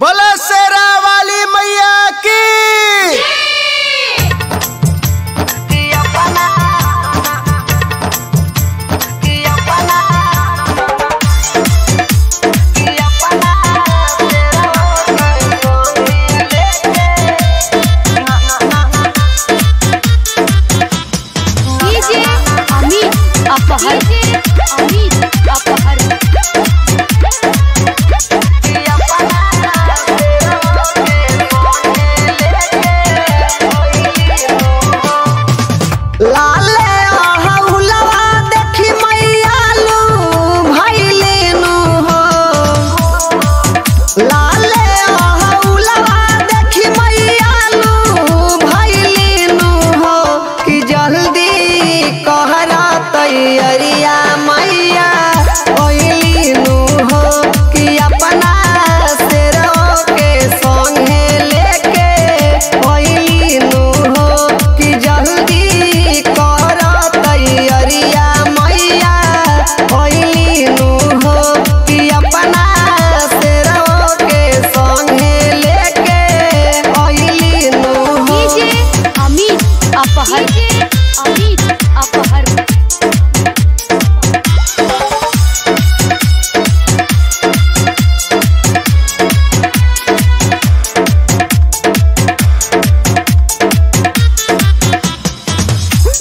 बोलो शेरा वाली मैया की।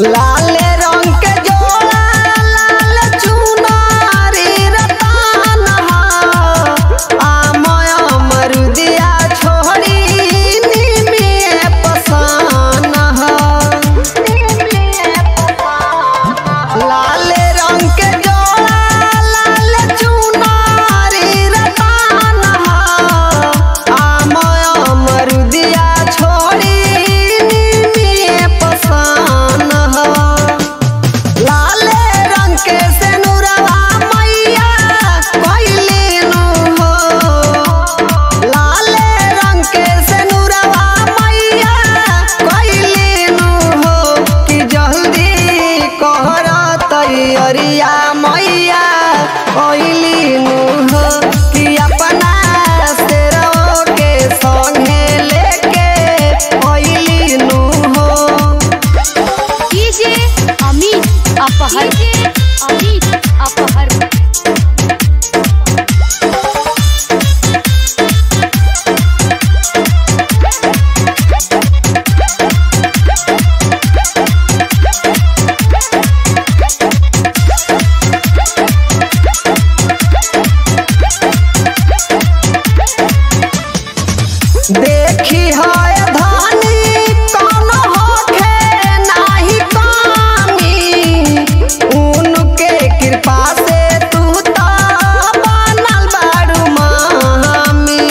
लाल रंग के जोड़ा लाल चुनारी रतन आमय अमरुदिया छोड़ी निमिये पसान लाल रंग के जोड़ा लाल चुनारी रतन आमय अमरुदिया छोड़ी निमिये पसान अरिया मैया ओइलीनु हो कि अपना शेरों के संगे लेके ओइलीनु हो। डीजे अमित अपहर देखी है धानी कौन होखे नाही कामी उनके कृपा से तू तो बनल बारू मामी।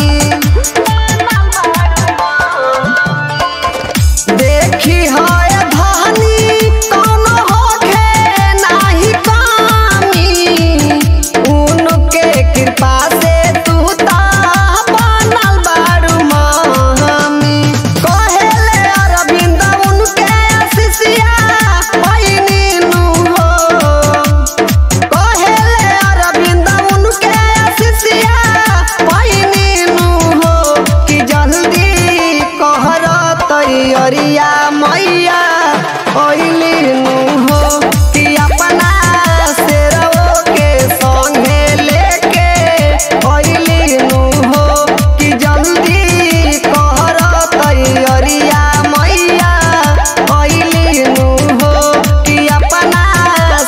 देखी है धानी कौन होखे नाही कामी उनके कृपा से तू तो अरिया मैया ओइलीनु हो कि अपना शेरों के संगे लेके ओइलीनु हो कि जल्दी कहरत अरिया मैया ओइलीनु हो कि अपना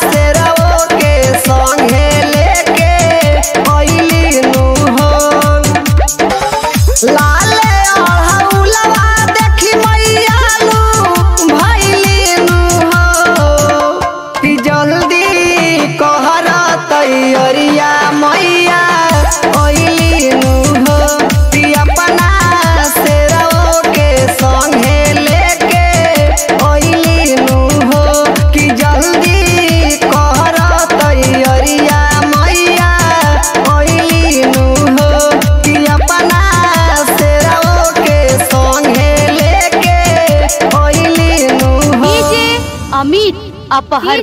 शेरों के संगे लेके ओइलीनु हो। लाल अरिया मैया ओइलीनु हो कि अपना शेरों के संगे लेके ओइलीनु हो कि जल्दी कहरत अरिया मैया ओइलीनु हो कि अपना शेरों के संगे लेके ओइलीनु हो। डीजे अमित अपहर